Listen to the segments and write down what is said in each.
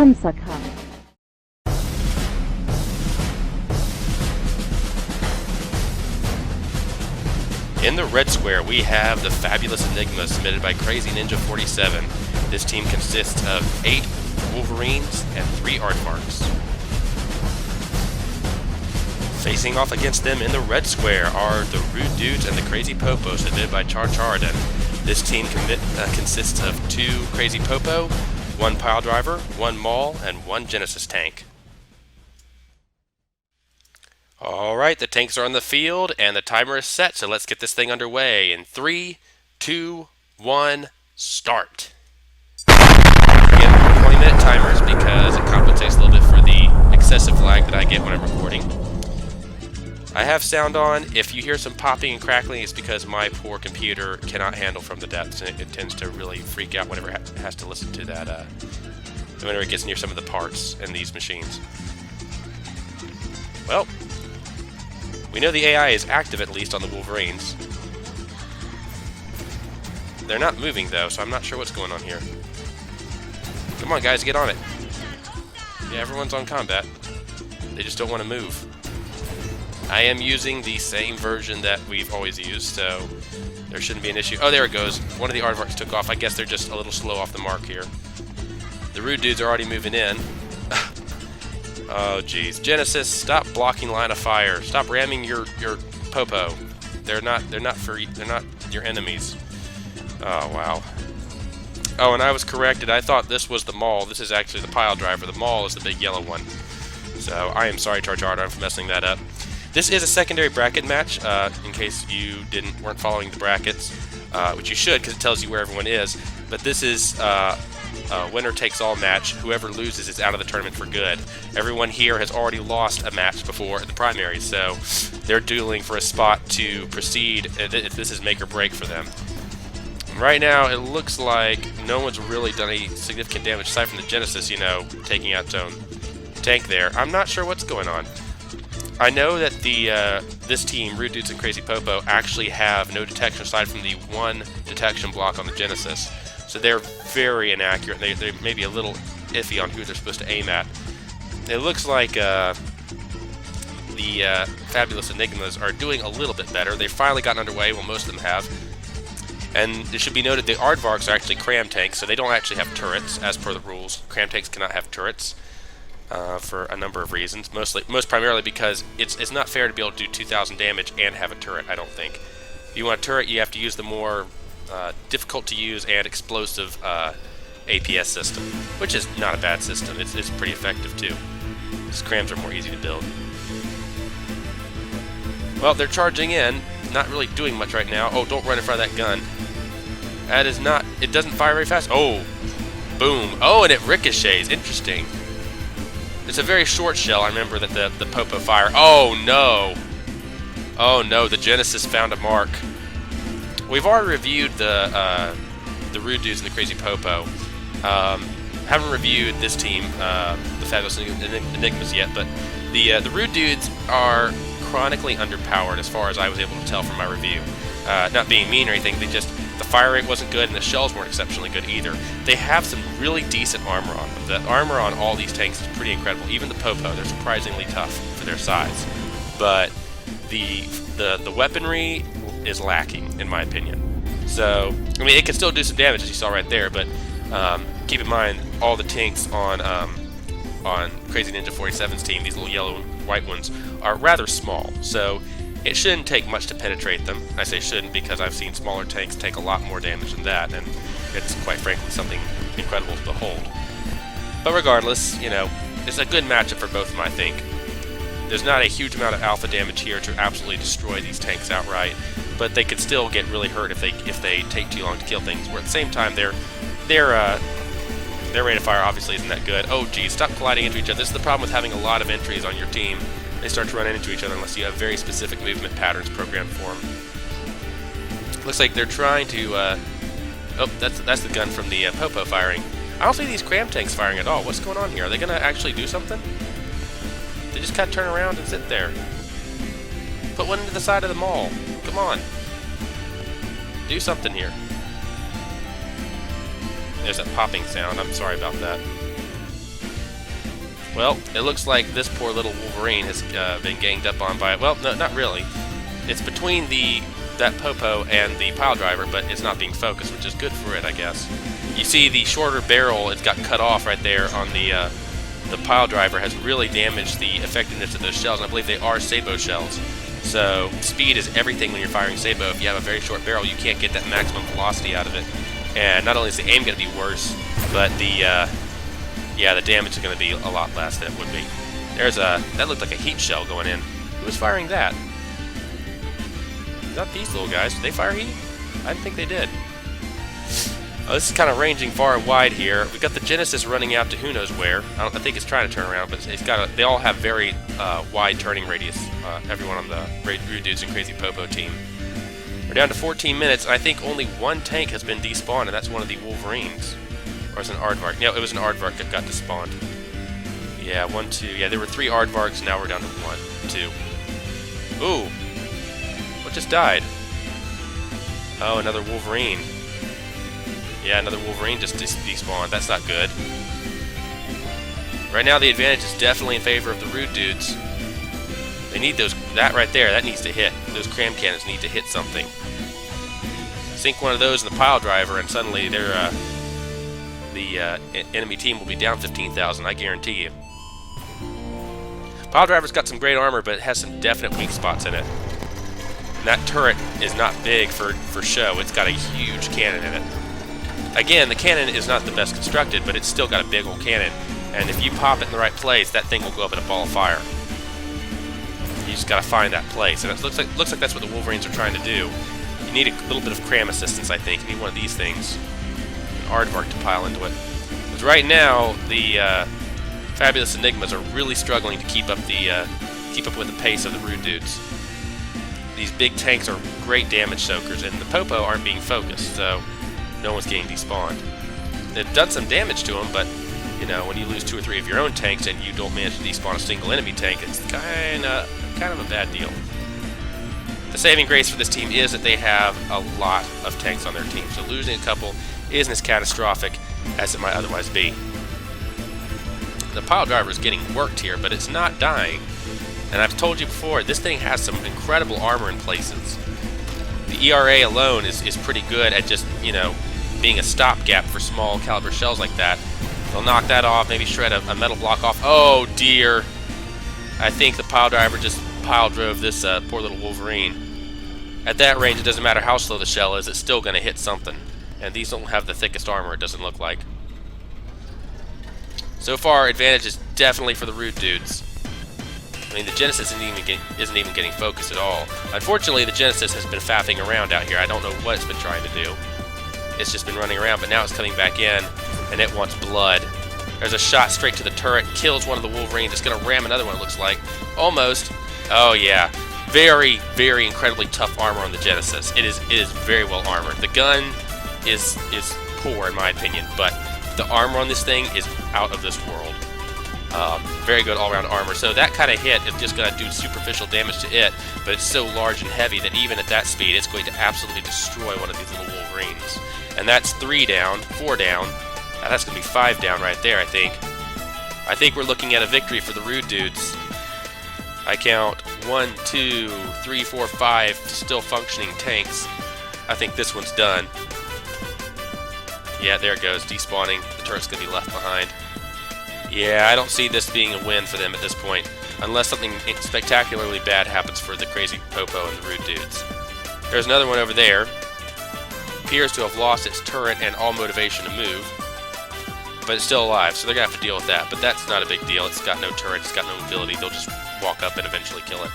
Panzerkampf. In the red square, we have the fabulous Enigmas submitted by Crazy Ninja 47. This team consists of 8 Wolverines and 3 Aardvarks. Facing off against them in the red square are the Rude Dudes and the Crazy Popo, submitted by Charden. This team consists of 2 Crazy Popo, 1 Pile Driver, 1 Maul, and 1 Genesis tank. Alright, the tanks are on the field, and the timer is set, so let's get this thing underway. In 3, 2, 1, start. Again, 20-minute timers because it compensates a little bit for the excessive lag that I get when I'm recording. I have sound on. If you hear some popping and crackling, it's because my poor computer cannot handle from the depths, and it tends to really freak out whenever it has to listen to that, whenever it gets near some of the parts in these machines. Well, we know the AI is active, at least on the Wolverines. They're not moving, though, so I'm not sure what's going on here. Come on, guys, get on it. Yeah, everyone's on combat. They just don't want to move. I am using the same version that we've always used, so there shouldn't be an issue. Oh, there it goes. One of the Aardvarks took off. I guess they're just a little slow off the mark here. The Rude Dudes are already moving in. Oh, geez. Genesis, stop blocking line of fire. Stop ramming your Popo. They're not your enemies. Oh, wow. Oh, and I was corrected. I thought this was the Maul. This is actually the Pile Driver. The Maul is the big yellow one. So I am sorry, Charden, for messing that up. This is a secondary bracket match, in case you weren't following the brackets, which you should, because it tells you where everyone is. But this is a winner-takes-all match. Whoever loses is out of the tournament for good. Everyone here has already lost a match before at the primaries, so they're dueling for a spot to proceed if this is make or break for them. Right now, it looks like no one's really done any significant damage aside from the Genesis, you know, taking out its own tank there. I'm not sure what's going on. I know that this team, Rude Dudes and Crazy Popo, actually have no detection aside from the 1 detection block on the Genesis. So they're very inaccurate. They may be a little iffy on who they're supposed to aim at. It looks like the fabulous Enigmas are doing a little bit better. They've finally gotten underway, well, most of them have. And it should be noted the Aardvarks are actually cram tanks, so they don't actually have turrets, as per the rules. Cram tanks cannot have turrets for a number of reasons. Most primarily because it's not fair to be able to do 2,000 damage and have a turret, I don't think. If you want a turret, you have to use the more difficult to use and explosive APS system, which is not a bad system. It's pretty effective too. These crams are more easy to build. Well, they're charging in, not really doing much right now. Oh, don't run in front of that gun. That is not, it doesn't fire very fast. Oh, boom. Oh, and it ricochets. Interesting. It's a very short shell. I remember that the Popo fire. Oh no. Oh no, the Genesis found a mark. We've already reviewed the Rude Dudes and the Crazy Popo. Haven't reviewed this team, the Fabulous Enigmas yet, but the Rude Dudes are chronically underpowered as far as I was able to tell from my review. Not being mean or anything, the fire rate wasn't good and the shells weren't exceptionally good either. They have some really decent armor on them. The armor on all these tanks is pretty incredible. Even the Popo, they're surprisingly tough for their size. But the weaponry is lacking, in my opinion. So, I mean, it can still do some damage, as you saw right there, but keep in mind, all the tanks on Crazy Ninja 47's team, these little yellow and white ones, are rather small. So, it shouldn't take much to penetrate them. I say shouldn't because I've seen smaller tanks take a lot more damage than that, and it's quite frankly something incredible to behold. But regardless, you know, it's a good matchup for both of them, I think. There's not a huge amount of alpha damage here to absolutely destroy these tanks outright, but they could still get really hurt if they take too long to kill things. Where at the same time, their rate of fire obviously isn't that good. Oh geez, stop colliding into each other. This is the problem with having a lot of entries on your team. They start to run into each other unless you have very specific movement patterns programmed for them. Looks like they're trying to. Oh, that's the gun from the Popo firing. I don't see these cram tanks firing at all. What's going on here? Are they going to actually do something? They just kind of turn around and sit there. Put one into the side of the mall. Come on. Do something here. There's that popping sound. I'm sorry about that. Well, it looks like this poor little Wolverine has been ganged up on by it. Well, no, not really. It's between that Popo and the pile driver, but it's not being focused, which is good for it, I guess. You see the shorter barrel, it's got cut off right there on the pile driver, has really damaged the effectiveness of those shells, and I believe they are sabot shells. So speed is everything when you're firing sabot. If you have a very short barrel, you can't get that maximum velocity out of it. And not only is the aim going to be worse, but the damage is going to be a lot less than it would be. That looked like a heat shell going in. Who was firing that? Not these little guys. Did they fire heat? I didn't think they did. Oh, this is kind of ranging far and wide here. We've got the Genesis running out to who knows where. I think it's trying to turn around, but they all have very wide turning radius. Everyone on the Rude Dudes and Crazy Popo team. We're down to 14 minutes, and I think only one tank has been despawned, and that's one of the Wolverines. Or is it an Aardvark? No, it was an Aardvark that got despawned. Yeah, 1, 2. Yeah, there were 3 Aardvarks, now we're down to 1, 2. Ooh! What just died? Oh, another Wolverine. Yeah, another Wolverine just despawned. That's not good. Right now, the advantage is definitely in favor of the Rude Dudes. They need that right there. That needs to hit. Those cram cannons need to hit something. Sink one of those in the pile driver, and suddenly the enemy team will be down 15,000. I guarantee you. Pile driver's got some great armor, but it has some definite weak spots in it. And that turret is not big for show. It's got a huge cannon in it. Again, the cannon is not the best constructed, but it's still got a big old cannon. And if you pop it in the right place, that thing will go up in a ball of fire. You just gotta find that place. And it looks like that's what the Wolverines are trying to do. You need a little bit of cram assistance, I think. You need one of these things. An Aardvark to pile into it. Because right now, the fabulous Enigmas are really struggling to keep up with the pace of the Rude Dudes. These big tanks are great damage soakers, and the Popo aren't being focused, so no one's getting despawned. They've done some damage to them, but you know, when you lose 2 or 3 of your own tanks and you don't manage to despawn a single enemy tank, it's kind of a bad deal. The saving grace for this team is that they have a lot of tanks on their team, so losing a couple isn't as catastrophic as it might otherwise be. The pile driver is getting worked here, but it's not dying. And I've told you before, this thing has some incredible armor in places. The ERA alone is pretty good at just, you know, being a stopgap for small caliber shells like that. They'll knock that off, maybe shred a metal block off. Oh dear! I think the pile driver just pile drove this poor little Wolverine. At that range, it doesn't matter how slow the shell is, it's still going to hit something. And these don't have the thickest armor, it doesn't look like. So far, advantage is definitely for the Rude Dudes. I mean, the Genesis isn't even getting focused at all. Unfortunately, the Genesis has been faffing around out here. I don't know what it's been trying to do. It's just been running around, but now it's coming back in, and it wants blood. There's a shot straight to the turret, kills one of the Wolverines. It's going to ram another one, it looks like. Almost. Oh, yeah. Very, very incredibly tough armor on the Genesis. It is very well armored. The gun is poor, in my opinion, but the armor on this thing is out of this world. Very good all-around armor. So that kind of hit is just going to do superficial damage to it, but it's so large and heavy that even at that speed, it's going to absolutely destroy one of these little Wolverines. And that's 3 down, 4 down. Now that's going to be 5 down right there, I think. I think we're looking at a victory for the Rude Dudes. I count 1, 2, 3, 4, 5 still functioning tanks. I think this one's done. Yeah, there it goes, despawning. The turret's going to be left behind. Yeah, I don't see this being a win for them at this point, unless something spectacularly bad happens for the Crazy Popo and the Rude Dudes. There's another one over there. Appears to have lost its turret and all motivation to move, but it's still alive, so they're going to have to deal with that. But that's not a big deal. It's got no turret, it's got no ability. They'll just walk up and eventually kill it.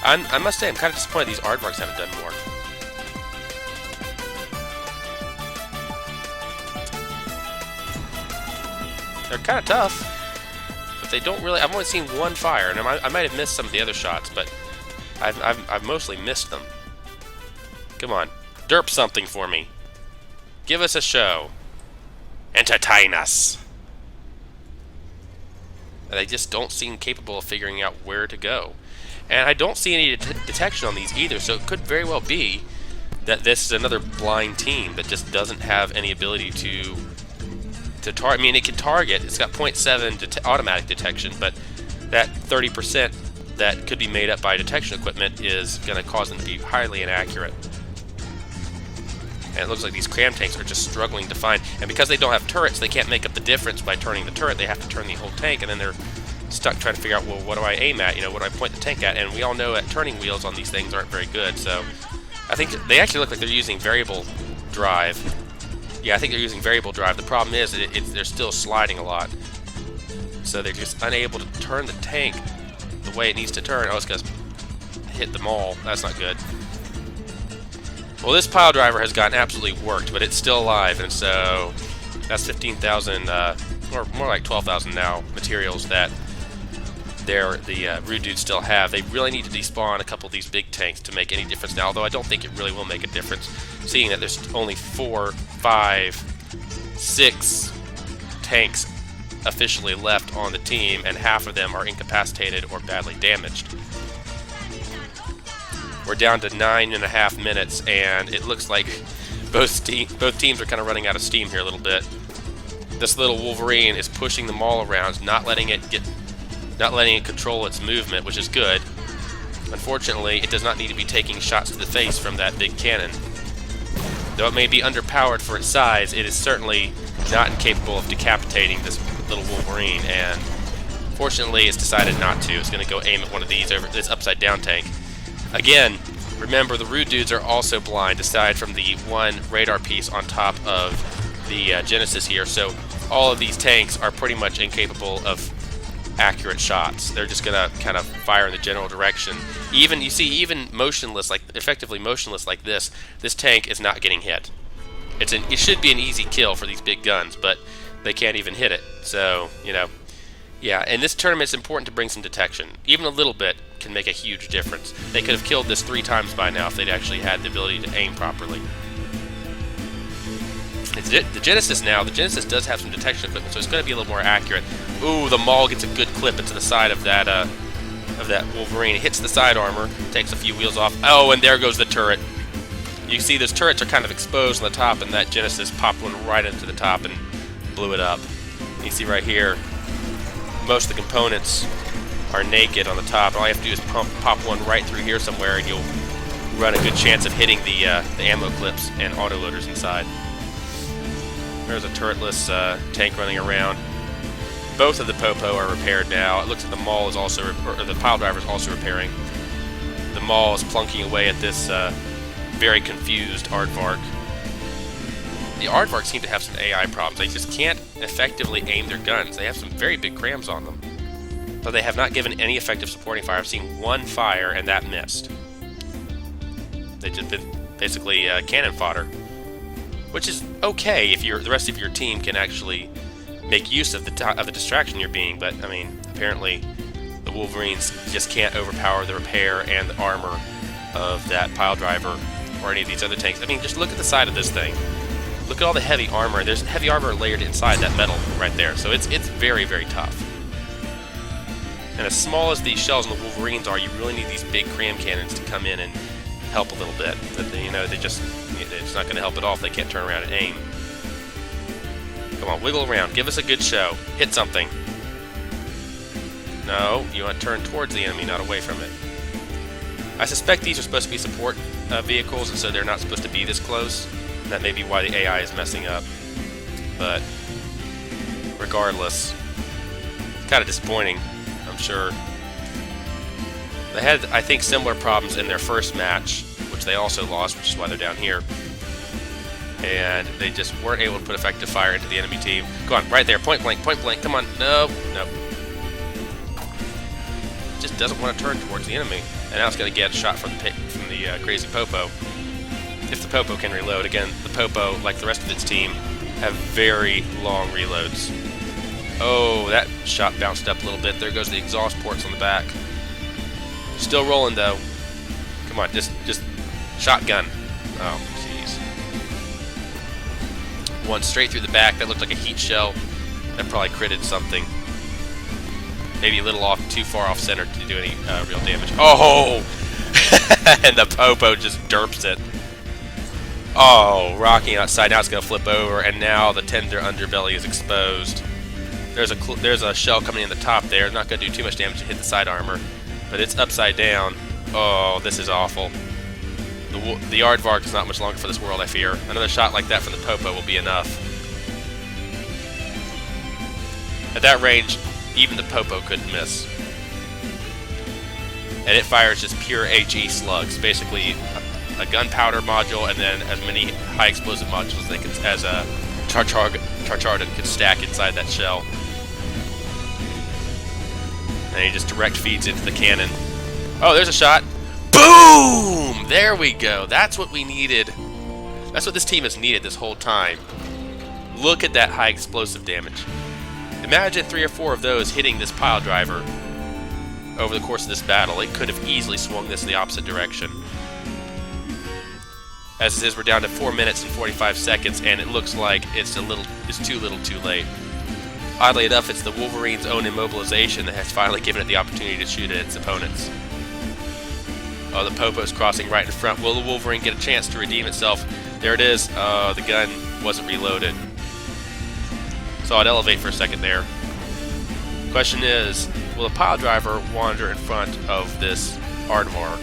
I must say, I'm kind of disappointed these Aardvarks haven't done more. They're kind of tough, but they don't really. I've only seen one fire, and I might have missed some of the other shots, but I've mostly missed them. Come on, derp something for me. Give us a show. Entertain us. They just don't seem capable of figuring out where to go, and I don't see any detection on these either. So it could very well be that this is another blind team that just doesn't have any ability to I mean, it can target. It's got 0.7 automatic detection, but that 30% that could be made up by detection equipment is going to cause them to be highly inaccurate. And it looks like these cram tanks are just struggling to find. And because they don't have turrets, they can't make up the difference by turning the turret. They have to turn the whole tank, and then they're stuck trying to figure out, well, what do I aim at? You know, what do I point the tank at? And we all know that turning wheels on these things aren't very good. So I think they actually look like they're using variable drive. Yeah, I think they're using variable drive. The problem is they're still sliding a lot. So they're just unable to turn the tank the way it needs to turn. Oh, it's going to hit the maul. That's not good. Well, this pile driver has gotten absolutely worked, but it's still alive, and so that's 15,000, or more like 12,000 now, materials that the Rude dudes still have. They really need to despawn a couple of these big tanks to make any difference now, although I don't think it really will make a difference, seeing that there's only 4, 5, 6 tanks officially left on the team, and half of them are incapacitated or badly damaged. We're down to 9.5 minutes, and it looks like both teams are kind of running out of steam here a little bit. This little Wolverine is pushing them all around, not letting it control its movement, which is good. Unfortunately, it does not need to be taking shots to the face from that big cannon. Though it may be underpowered for its size, it is certainly not incapable of decapitating this little Wolverine, and fortunately it's decided not to. It's going to go aim at one of these over this upside down tank. Again, remember the Rude dudes are also blind, aside from the one radar piece on top of the Genesis here, so all of these tanks are pretty much incapable of accurate shots. They're just going to kind of fire in the general direction. Even motionless, like effectively motionless like this tank is not getting hit. It should be an easy kill for these big guns, but they can't even hit it. So, you know, yeah, in this tournament it's important to bring some detection. Even a little bit can make a huge difference. They could have killed this 3 times by now if they'd actually had the ability to aim properly. The Genesis does have some detection equipment, so it's going to be a little more accurate. Ooh, the Maul gets a good clip into the side of that Wolverine. It hits the side armor, takes a few wheels off. Oh, and there goes the turret. You see those turrets are kind of exposed on the top, and that Genesis popped one right into the top and blew it up. You see right here, most of the components are naked on the top. All you have to do is pop one right through here somewhere, and you'll run a good chance of hitting the ammo clips and autoloaders inside. There's a turretless tank running around. Both of the Popo are repaired now. It looks like the Maul is also, or the pile driver is also repairing. The Maul is plunking away at this very confused aardvark. The aardvarks seem to have some AI problems. They just can't effectively aim their guns. They have some very big crams on them, but they have not given any effective supporting fire. I've seen one fire, and that missed. They've just been basically cannon fodder, which is okay if the rest of your team can actually make use of the distraction you're being. But I mean, apparently the Wolverines just can't overpower the repair and the armor of that pile driver or any of these other tanks. I mean, just look at the side of this thing. Look at all the heavy armor. There's heavy armor layered inside that metal right there, so it's very, very tough. And as small as these shells and the Wolverines are, you really need these big cram cannons to come in and help a little bit. But it's not going to help at all if they can't turn around and aim. Come on, wiggle around. Give us a good show. Hit something. No, you want to turn towards the enemy, not away from it. I suspect these are supposed to be support vehicles, and so they're not supposed to be this close. That may be why the AI is messing up. But regardless, it's kind of disappointing, I'm sure. They had, I think, similar problems in their first match, which they also lost, which is why they're down here. And they just weren't able to put effective fire into the enemy team. Go on, right there, point blank, come on. No. Just doesn't want to turn towards the enemy. And now it's going to get a shot from the crazy Popo. If the Popo can reload. Again, the Popo, like the rest of its team, have very long reloads. Oh, that shot bounced up a little bit. There goes the exhaust ports on the back. Still rolling, though. Come on, just shotgun. Oh, jeez. One straight through the back. That looked like a heat shell. That probably critted something. Maybe a little too far off center to do any real damage. Oh! And the Popo just derps it. Oh, rocking outside. Now it's going to flip over, and now the tender underbelly is exposed. There's a shell coming in the top there. Not going to do too much damage to hit the side armor, but it's upside down. Oh, this is awful. The Aardvark is not much longer for this world, I fear. Another shot like that from the Popo will be enough. At that range, even the Popo couldn't miss. And it fires just pure HE slugs, basically a gunpowder module and then as many high explosive modules as a Charchardon could stack inside that shell. And he just direct feeds into the cannon. Oh, there's a shot. Boom! There we go. That's what we needed. That's what this team has needed this whole time. Look at that high explosive damage. Imagine 3 or 4 of those hitting this pile driver over the course of this battle. It could have easily swung this in the opposite direction. As it is, we're down to 4 minutes and 45 seconds, and it looks like it's too little too late. Oddly enough, it's the Wolverine's own immobilization that has finally given it the opportunity to shoot at its opponents. Oh, the Popo's crossing right in front. Will the Wolverine get a chance to redeem itself? There it is. The gun wasn't reloaded. Saw it elevate for a second there. Question is, will the pile driver wander in front of this Aardvark?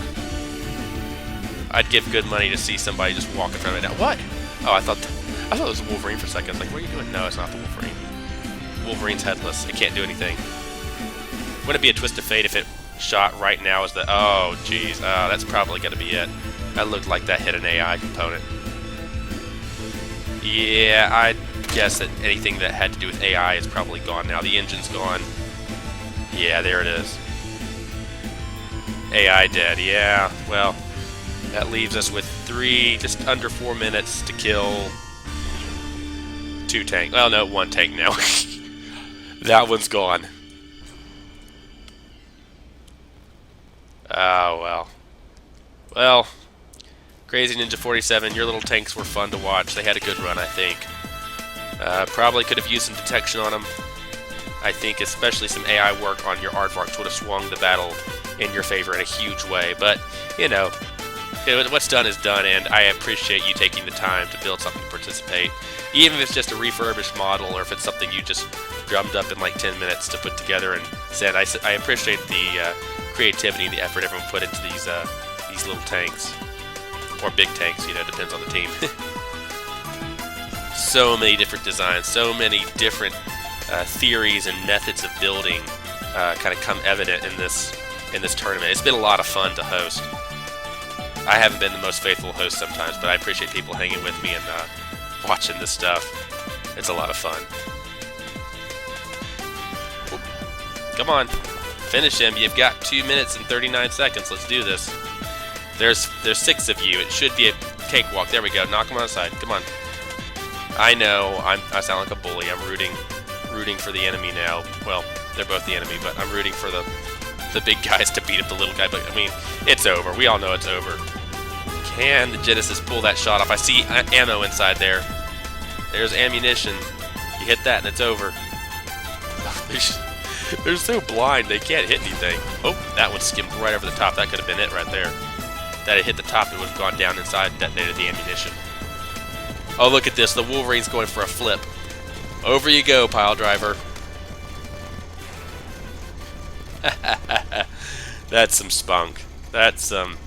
I'd give good money to see somebody just walk in front of it now. What? Oh, I thought it was a Wolverine for a second. I was like, what are you doing? No, it's not the Wolverine. Wolverine's headless. It can't do anything. Wouldn't it be a twist of fate if it shot right now as the... Oh, jeez. That's probably going to be it. That looked like that hit an AI component. Yeah, I'd guess that anything that had to do with AI is probably gone now. The engine's gone. Yeah, there it is. AI dead. Yeah, well, that leaves us with just under 4 minutes to kill 2 tanks. Well, no, 1 tank now. That one's gone. Oh, well. Well, Crazy Ninja 47, your little tanks were fun to watch. They had a good run, I think. Probably could have used some detection on them. I think especially some AI work on your Aardvarks would have swung the battle in your favor in a huge way. But, you know, what's done is done, and I appreciate you taking the time to build something to participate. Even if it's just a refurbished model, or if it's something you just drummed up in like 10 minutes to put together and send. I appreciate the creativity and the effort everyone put into these little tanks. Or big tanks, you know, depends on the team. So many different designs, so many different theories and methods of building kind of come evident in this tournament. It's been a lot of fun to host. I haven't been the most faithful host sometimes, but I appreciate people hanging with me and watching this stuff. It's a lot of fun. Come on, finish him. You've got 2 minutes and 39 seconds. Let's do this. There's 6 of you. It should be a cakewalk. There we go. Knock him on the side. Come on. I know I sound like a bully. I'm rooting for the enemy now. Well, they're both the enemy, but I'm rooting for the big guys to beat up the little guy. But I mean, it's over. We all know it's over. Can the Genesis pull that shot off? I see ammo inside there. There's ammunition. You hit that and it's over. They're so blind they can't hit anything. Oh, that one skimmed right over the top. That could have been it right there. That had hit the top, it would have gone down inside and detonated the ammunition. Oh, look at this. The Wolverine's going for a flip. Over you go, pile driver. That's some spunk. That's some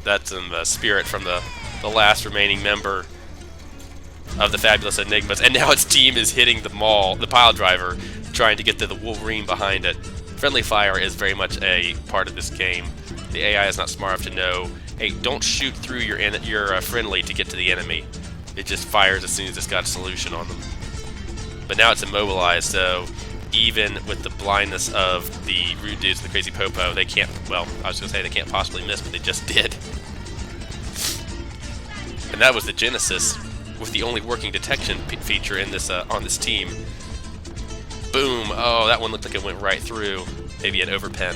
spirit from the last remaining member of the fabulous Enigmas. And now its team is hitting the pile driver, trying to get to the Wolverine behind it. Friendly fire is very much a part of this game. The AI is not smart enough to know, hey, don't shoot through your friendly to get to the enemy. It just fires as soon as it's got a solution on them. But now it's immobilized, so even with the blindness of the rude dudes and the crazy Popo, they can't, well, I was going to say they can't possibly miss, but they just did. And that was the Genesis, with the only working detection feature in this on this team. Boom! Oh, that one looked like it went right through. Maybe an overpen.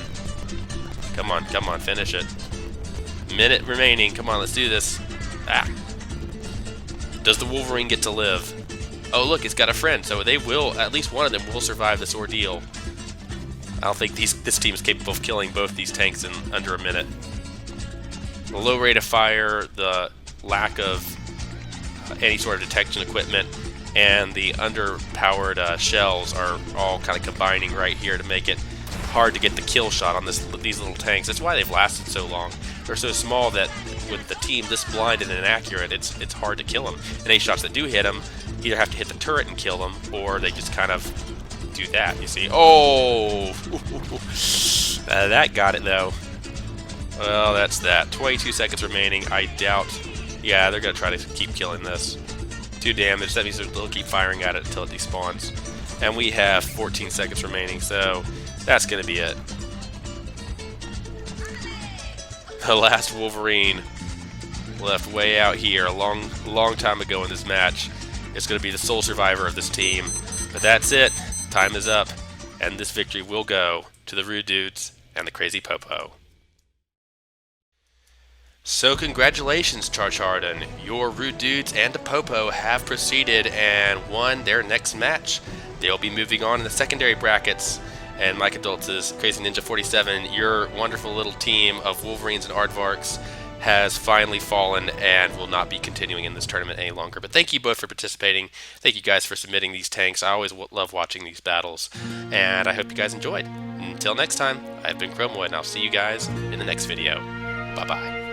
Come on, finish it. Minute remaining. Come on, let's do this. Ah. Does the Wolverine get to live? Oh, look, it's got a friend, so they will, at least one of them will survive this ordeal. I don't think this team is capable of killing both these tanks in under a minute. The low rate of fire, the lack of any sort of detection equipment, and the underpowered shells are all kind of combining right here to make it hard to get the kill shot on these little tanks. That's why they've lasted so long. They're so small that with the team this blind and inaccurate, it's hard to kill them. And any shots that do hit them, either have to hit the turret and kill them, or they just kind of do that, you see. Oh! That got it, though. Well, that's that. 22 seconds remaining. I doubt... Yeah, they're going to try to keep killing this. 2 damage. That means they'll keep firing at it until it despawns. And we have 14 seconds remaining, so that's going to be it. The last Wolverine left way out here a long time ago in this match. It's going to be the sole survivor of this team. But that's it. Time is up. And this victory will go to the Rude Dudes and the Crazy Popo. So congratulations, Charge Harden. Your Rude Dudes and the Popo have proceeded and won their next match. They'll be moving on in the secondary brackets. And Mike Adults' Crazy Ninja 47, your wonderful little team of Wolverines and Aardvarks has finally fallen and will not be continuing in this tournament any longer. But thank you both for participating. Thank you guys for submitting these tanks. I always love watching these battles. And I hope you guys enjoyed. Until next time, I've been Chromoid, and I'll see you guys in the next video. Bye-bye.